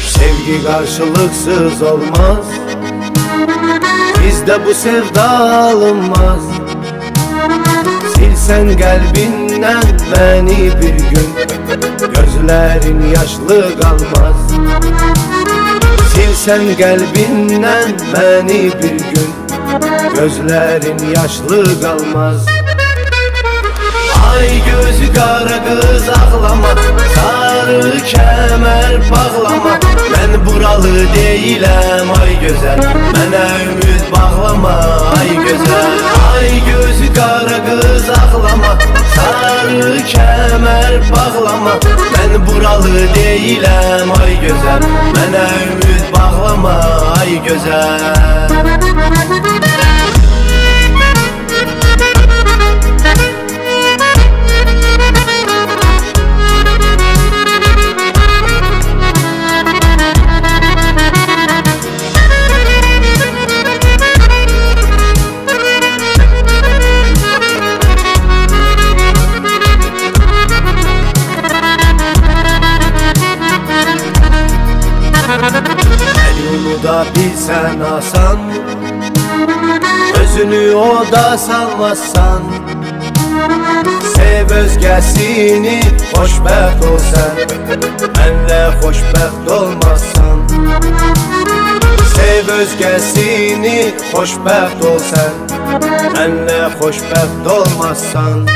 Sevgi karşılıksız olmaz, bizde bu sevda alınmaz. Silsen kalbinden beni bir gün, gözlerin yaşlı kalmaz. Silsen kalbinden beni bir gün, gözlerin yaşlı kalmaz. Ay gözü kara kız ağlama, sarı kemer bağlama. Ben buralı değilim ay güzel, mənə ümid bağlama ay güzel. Ay gözü kara kız ağlama, sarı kemer bağlama. Ben buralı değilim ay güzel, mənə ümid bağlama ay güzel. Da bilsen asan, özünü o da salmazsan. Sev özgəsini, xoşbəxt ol sən, mənlə xoşbəxt olmazsan. Sev özgəsini, xoşbəxt ol sən, mənlə xoşbəxt olmazsan.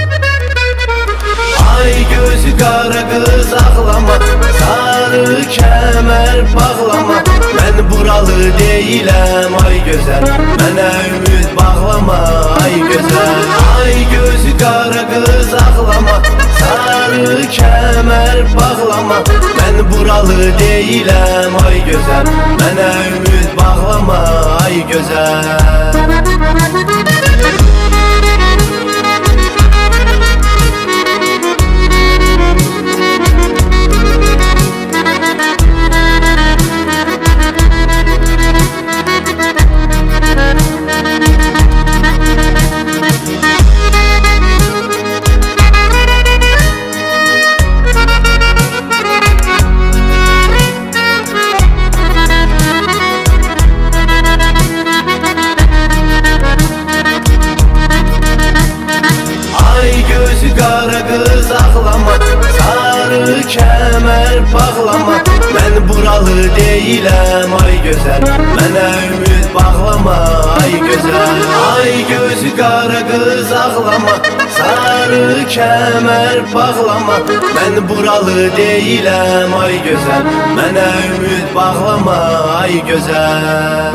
Ay gözü kara kız ağlama, sarı kemer bağlama. Ben buralı değilim ay güzel, mənə ümid bağlama ay güzel. Ay gözü kara kız ağlama, sarı kemer bağlama. Ben buralı değilim ay güzel, mənə ümid bağlama ay güzel. Kara kız ağlama, sarı kemer bağlama. Ben buralı değilim ay güzel, mənə ümid bağlama ay güzel. Ay gözü kara kız ağlama, sarı kemer bağlama. Ben buralı değilim ay güzel, mənə ümid bağlama ay güzel.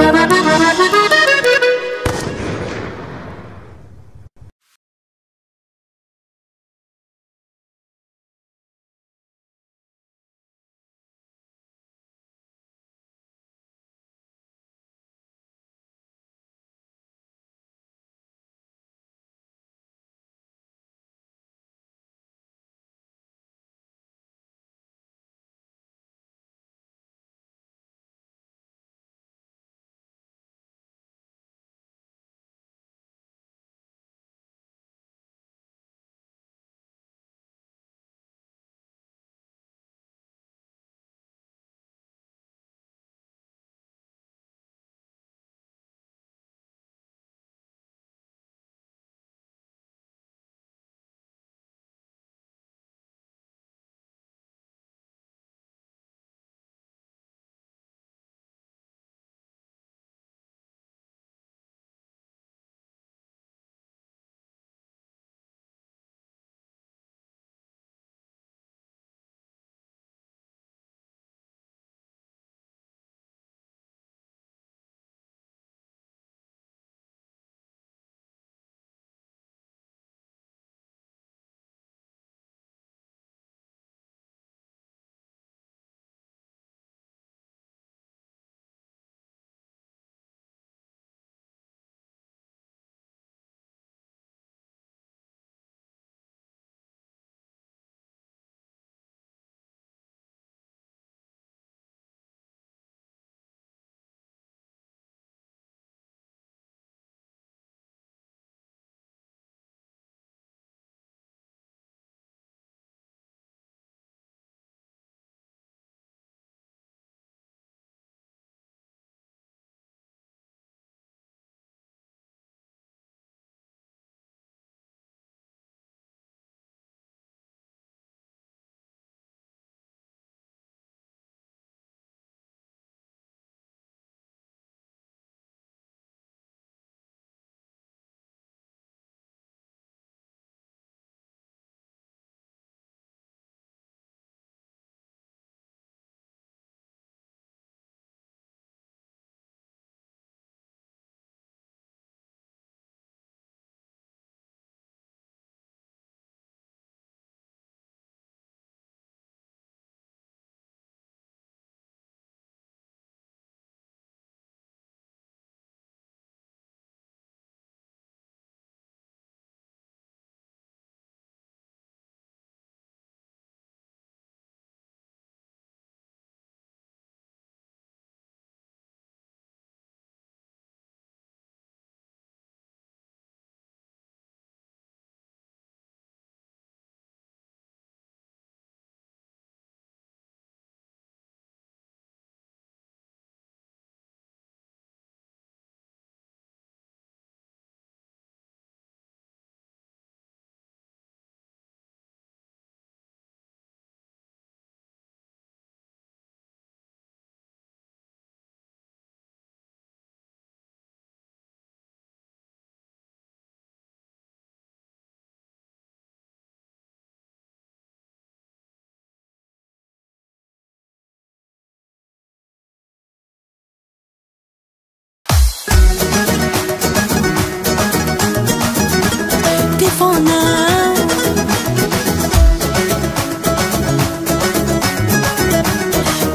divanə.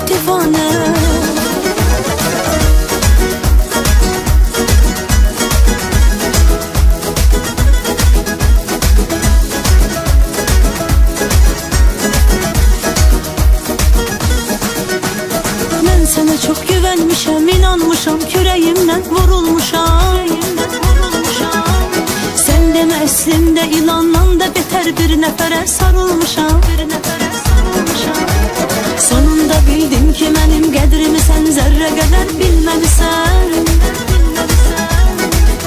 Divanə. Mən sənə çox güvənmişəm, inanmışam, kürəyimdən vurulmuşam. Sən demə əslində ilandan da betər bir nəfərə sarılmışam. Sonunda bildim ki mənim qədrimi sən zərrə qədər bilməlisən.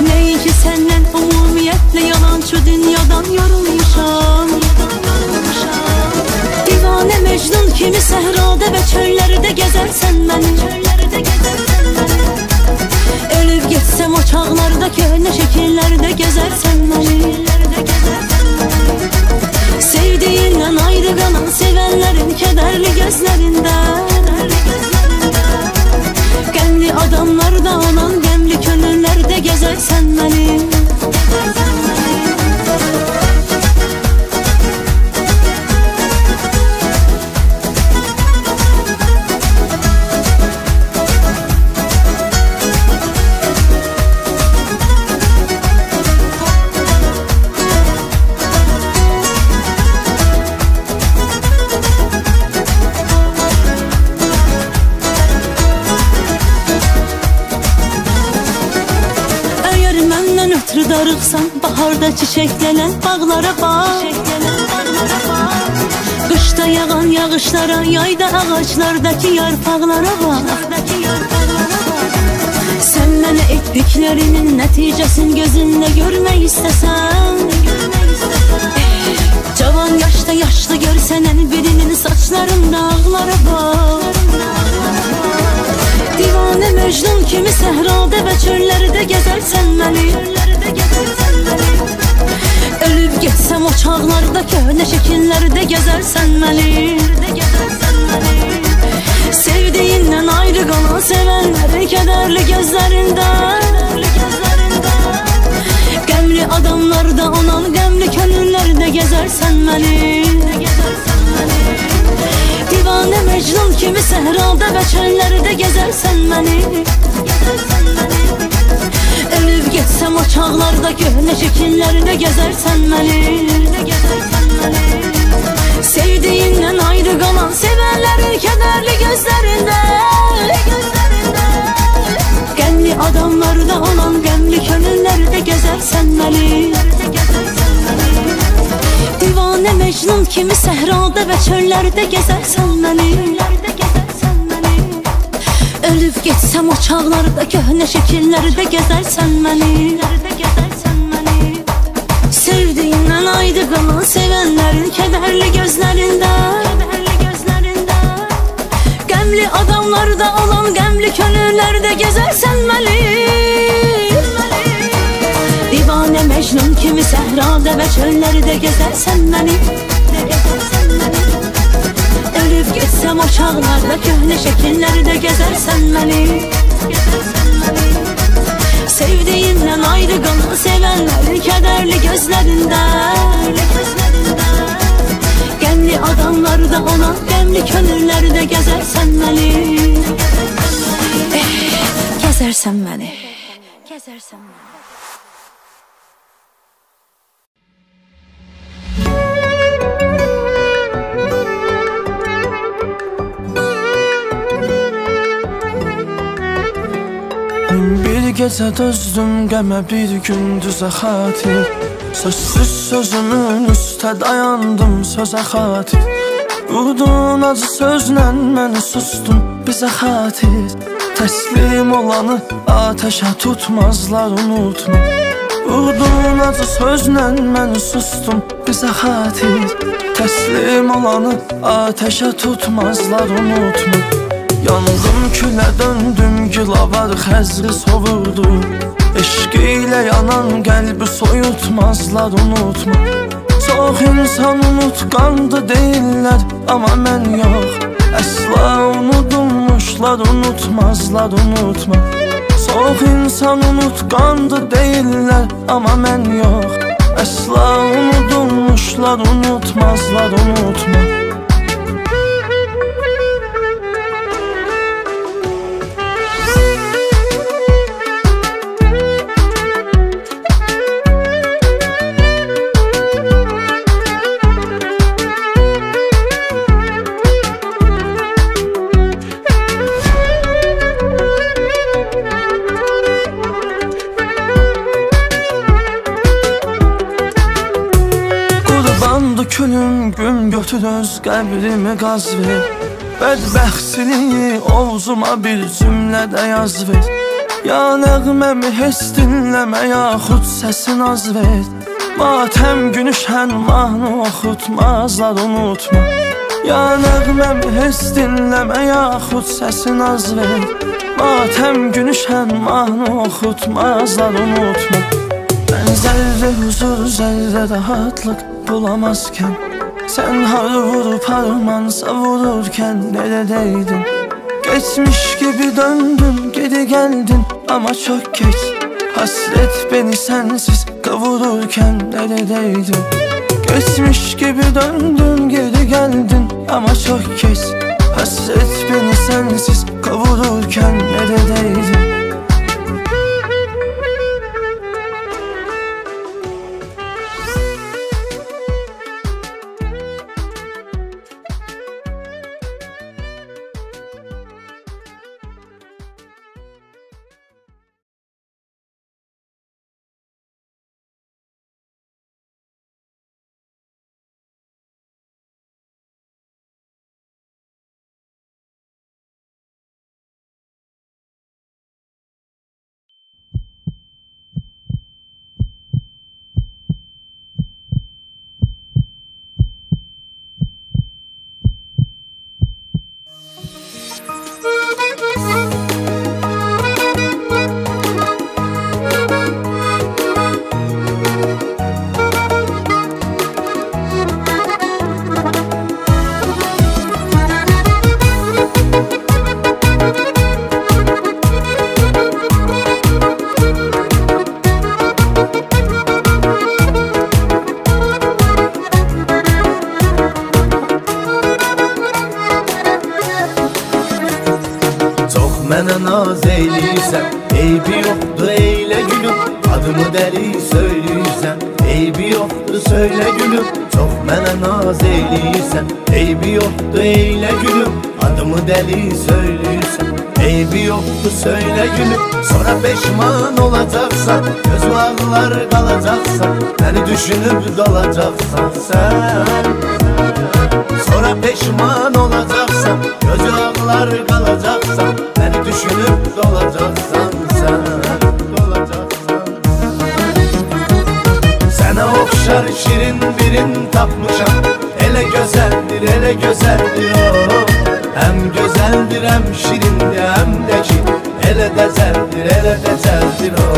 Nəinki səndən ümumiyyətlə yalançı dünyadan yorulmuşam. Divanə Mecnun kimi səhrada və çöllərdə gəzərsən məni. Ölüb getsəm o çağlarda köhnə şəkillərdə gəzərsən məni. Sevdiyindən ayrı qalan sevənlərin kədərli gözlərində, qəmli adamlarda olan qəmli könüllərdə gəzərsən məni. Darıqsan baharda çiçəklənən bağlara bax. Qışda yağan yağışlara, yayda ağaclardakı yarpaqlara bax. Sən mənə etdiklərinin nəticəsini gözünlə görmək istəsən, cavan yaşda yaşlı görsənən birinin saçlarında ağlara bax. Divanə Mecnun kimi səhrada və çöllərdə gəzərsən məni. Ölüb getsəm o çağlarda köhnə şəkillərdə gəzərsən məni. Sevdiyindən ayrı qalan sevənlərin kədərli gözlərində, qəmli adamlarda olan qəmli könüllərdə gəzərsən məni. Divanə Mecnun kimi səhrada və çöllərdə gəzərsən məni. Ölüb getsəm o çağlarda köhnə şəkillərdə gəzərsən məni. Sevdiyindən ayrı qalan sevənlərin kədərli gözlərində, qəmli adamlarda olan qəmli könüllərdə gəzərsən məni. Divanə Mecnun kimi səhrada və çöllərdə gəzərsən məni. Ölüb getsəm o çağlarda köhnə şəkillərdə gəzərsən məni. Sevdiyindən ayrı qalan sevənlərin kədərli gözlərində, qəmli adamlarda olan qəmli könüllərdə gəzərsən məni. Divanə Mecnun kimi səhrada və çöllərdə gəzərsən məni. Ölüb getsəm o çağlarda köhnə şəkillərdə gəzərsən məni. Sevdiyindən ayrı qalan sevənlərin kədərli gözlərində, qəmli adamlarda olan qəmli könüllərdə gəzərsən məni. Gəzərsən məni. Gəzərsən məni. Gecə dözdüm qəmə bir gündüzə xatir, sözsüz sözümün üstə dayandım sözə xatir. Vurdun acı sözlə məni sustum bizə xatir, təslim olanı ateşə tutmazlar unutma. Vurdun acı sözlə məni sustum bizə xatir, təslim olanı ateşə tutmazlar unutma. Yandım külə döndüm gilavar xəzri sovurdu, eşq ilə yanan qəlbi soyutmazlar unutma. Çox insan unutqandı deyirlər, amma mən yox, əsla unudulmuşlar unutmazlar unutma. Çox insan unutqandı deyirlər, amma mən yox, Əsla unudulmuşlar, unutmazlar, unutma. Külüm gün götür öz qəbrimi qaz ver. Bədbəxtliyi ovzuma bir cümlədə yaz ver. Ya nəğməmi heç dinləmə, yaxud səsin az ver. Matəm günü şən mahnı oxutmazlar, unutma. Ya nəğməmi heç dinləmə, yaxud səsin az ver. Matəm günü şən mahnı oxutmazlar, unutma. Mən zərrə huzur, zərrə rahatlıq bulamazkən, sən har vurup harmansa vururkən neredeydin? Geçmiş gibi döndün, geri geldin ama çok geç. Hasret beni sensiz kavururken neredeydin? Geçmiş gibi döndün, geri geldin ama çok geç. Hasret beni sensiz kavururken neredeydin? Mənə naz eyləyirsən, eybi yoxdur eylə gülüm. Adımı dəli söyləyirsən, eybi yoxdur söylə gülüm. Çox mənə naz eyləyirsən, eybi yoxdur eylə gülüm. Adımı dəli söyləyirsən, eybi yoxdur söylə gülüm. Sonra peşman olacaqsan, gözü ağlar qalacaqsan, məni düşünüb dolacaqsan sən. Sonra peşman olacaqsan, gözü ağlar qalacaqsan, məni düşünüb dolacaqsan sən. Sənə oxşar şirin birin tapmışam, elə gözəldir, elə gözəldir o. Həm gözəldir, həm şirindir, həm də ki elə dəcəldir, elə dəcəldir o.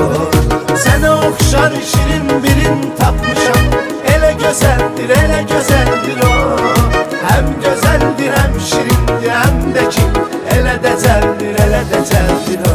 Sənə oxşar şirin birin tapmışam, elə gözəldir, elə gözəldir o. Həm gözəldir, həm şirindir, həm də ki elə dəcəldir, elə dəcəldir o.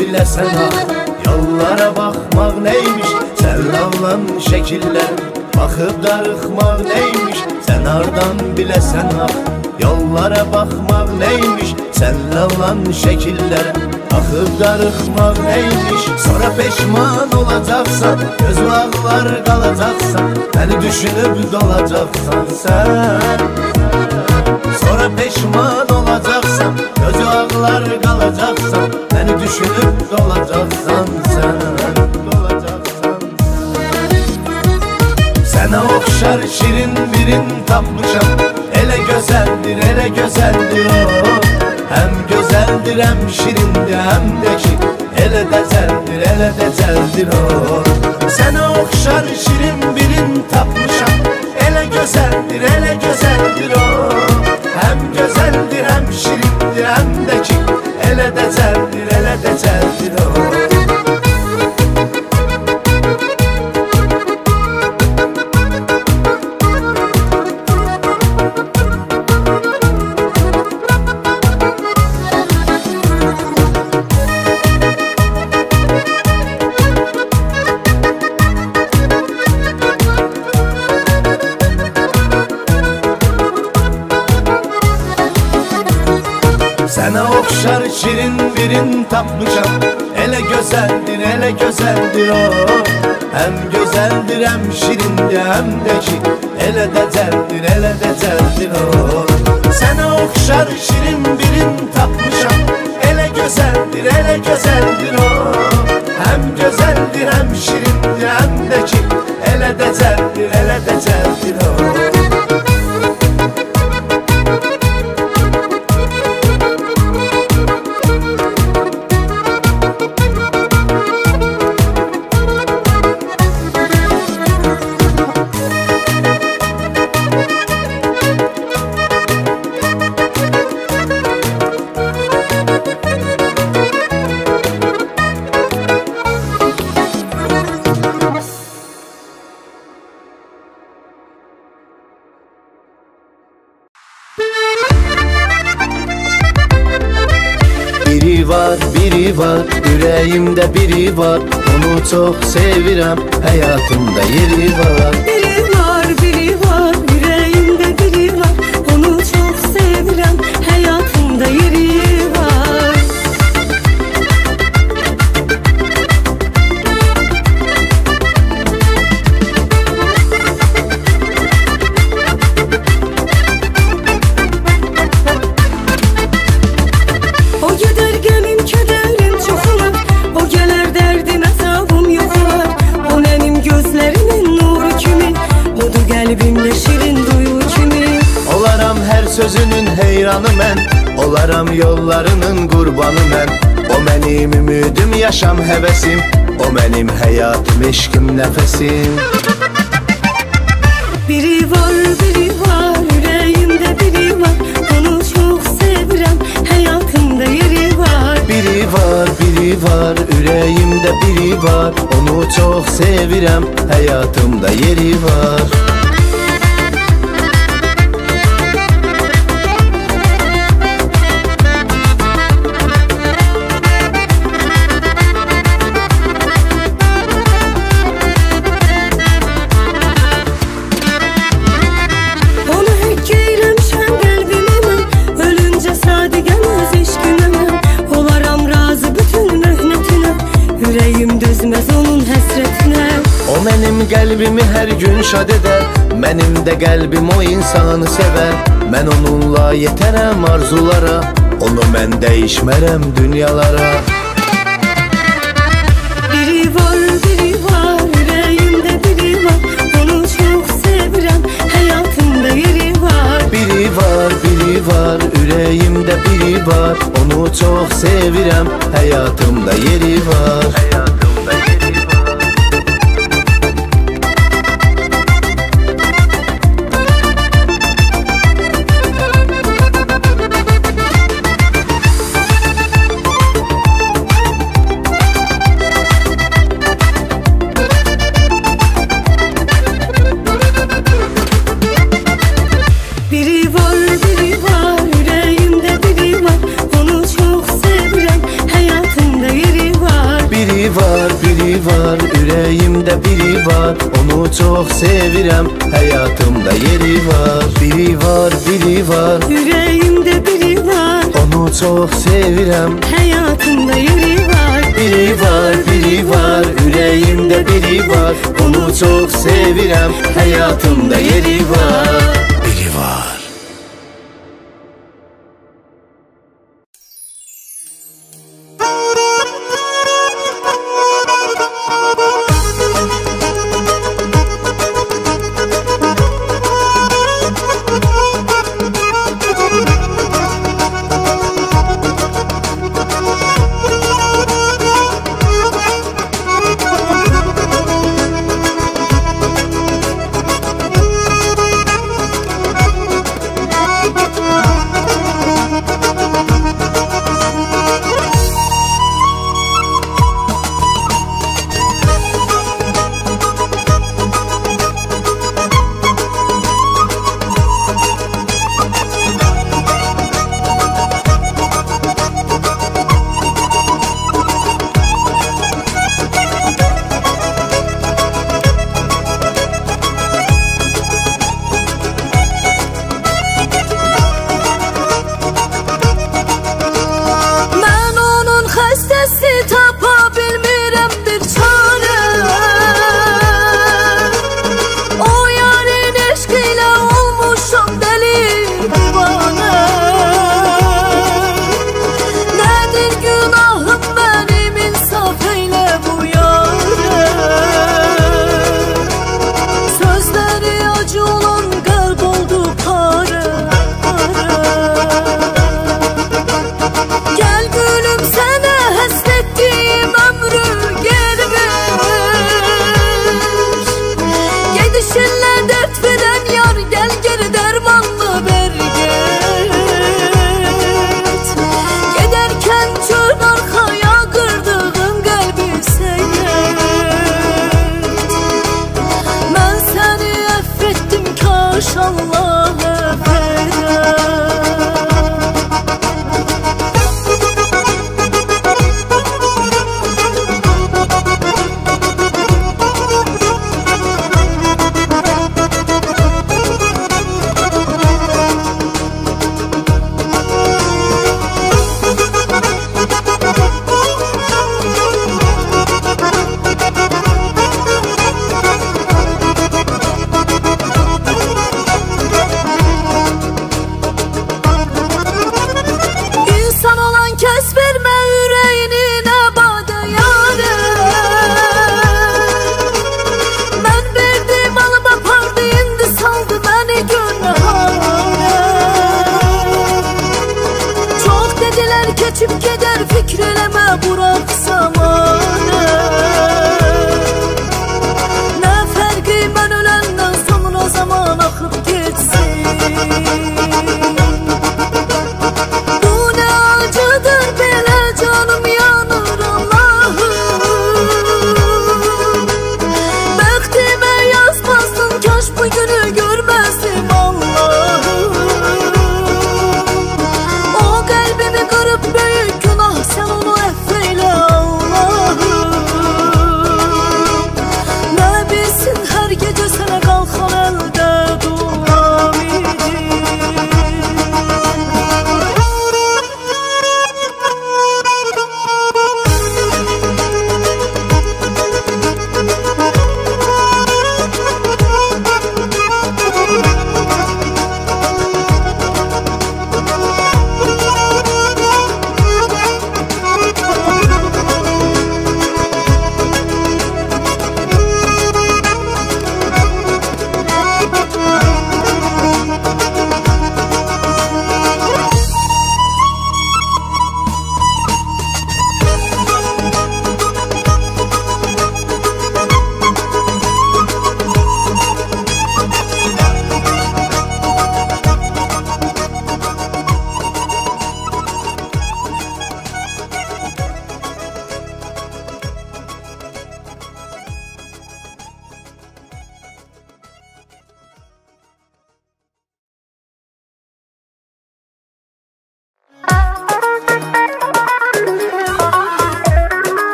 Biləsən ah, yollara baxmaq neymiş? Sən lavlan şəkillər, baxıb darıxmaq neymiş? Sən hardan biləsən ah, yollara baxmaq neymiş? Sən lavlan şəkillər, baxıb darıxmaq neymiş? Sonra peşman olacaqsan, gözü ağlar qalacaqsan, məni düşünüb dolacaqsan sən. Sonra peşman olacaqsan, gözü ağlar qalacaqsan, məni düşünüb dolacaqsan sən. Sənə oxşar şirin birin tapmışam, elə gözəldir, elə gözəldir o. Həm gözəldir, həm şirindir, həm də ki elə dəcəldir, elə dəcəldir o. Sənə oxşar şirin birin tapmışam, Ele gözəldir, ele gözəldir o. Həm gözəldir, həm şirindir, həm də ki elə dəcəldir, elə dəcəldir o. Sənə oxşar şirin birin tapmışam. Elə gözəldir, elə gözəldir o. Həm gözəldir, həm şirindir, həm də ki elə dəcəldir, elə dəcəldir o. Sənə oxşar şirin birin tapmışam. Elə gözəldir, elə gözəldir o. Həm gözəldir, həm şirindir, həm də ki elə dəcəldir, elə dəcəldir o. Biri var, ürəyimdə biri var. Onu çox sevirəm, həyatımda yeri var. Biri var, ürəyimdə biri var. Onu çox sevirəm, həyatımda yeri var. O gedər qəmim, kədərim çoxalar. O gələr dərdim, əzabım yoxlar. O mənim gözlərimin nuru kimi, odur qəlbimdə şirin duyu kimi. Olaram hər sözünün heyranı mən, olaram yollarının qurbanı mən. O mənim ümidim, yaşam həvəsim, o mənim həyatım, eşqim, nəfəsim. Biri var, ürəyimdə biri var. Onu çox sevirəm, həyatımda yeri var. Biri var, ürəyimdə biri var. Onu çox sevirəm, həyatımda yeri var. Onu həkk eyləmişəm qəlbimə mən, ölüncə sadiqəm öz eşqimə mən. Olaram razı bütün möhnətinə, ürəyim dözməz onun həsrətinə. O mənim qəlbimi hər gün şad edər, mənim də qəlbim o insanı sevər. Mən onunla yetərəm arzulara, onu mən dəyişmərəm dünyalara. Biri var, ürəyimdə biri var. Onu çox sevirəm, həyatımda yeri var. Biri var, ürəyimdə biri var. Onu çox sevirəm, həyatımda yeri var. Həyatımda yeri var. Biri var, ürəyimdə biri var. Onu çox sevirəm, həyatımda yeri var. Biri var, ürəyimdə biri var. Onu çox sevirəm, həyatımda yeri var. Biri var, Ürəyimdə biri var. onu çox sevirəm. Həyatımda yeri var. Biri var, ürəyimdə biri var. Onu çox sevirəm, həyatımda yeri var. Biri var.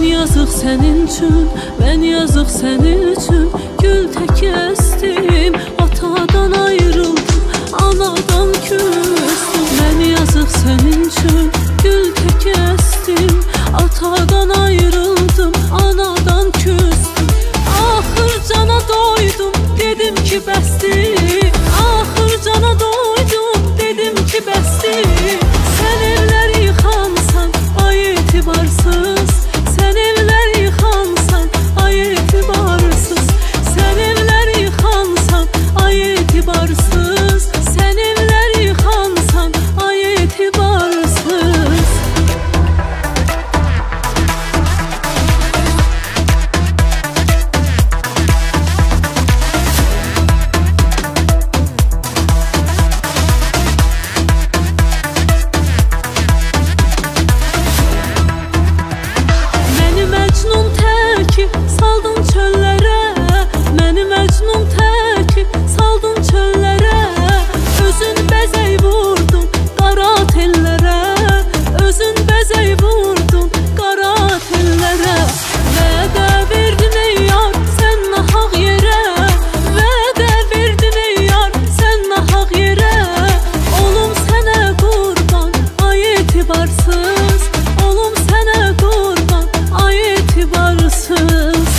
yazıq sənin üçün, mən yazıq sənin üçün gül tək əsdim, atadan ayrıldım, anadan küstüm. Mən yazıq sənin üçün gül tək əsdim, atadan ayrıldım, anadan küstüm. Axır cana doydum, dedim ki bəsdir. Axır cana doydum, dedim ki bəsdir. Sən evlər yıxansan, ay etibarsız. Sən evlər yıxansan, ay etibarsız. Sən evlər yıxansan, ay etibarsız. Sən evlər yıxansan, ay etibarsız. Məni Məcnun təki saldın çöllərə, məni Məcnun təki saldın çöllərə. Özün bəzəy vurdun qara tellərə, özün bəzəy vurdun qara tellərə. Vədə verdin ey yar, sən nahaq yerə. Vədə verdin ey yar, sən nahaq yerə. Olum sənə qurban, ay etibarsız. Olum sənə qurban, ay etibarsız.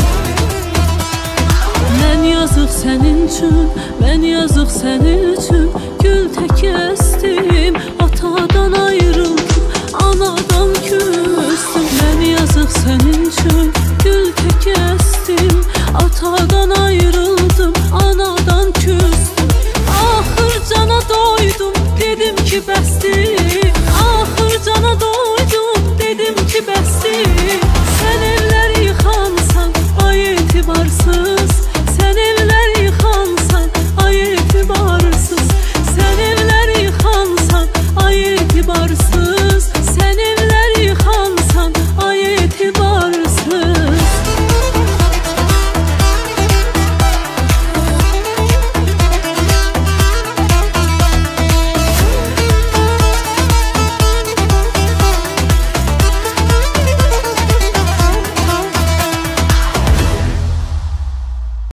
Mən yazıq sənin üçün, mən yazıq sənin üçün gül tək əsdim, atadan ayrıldım, anadan küstüm. Mən yazıq sənin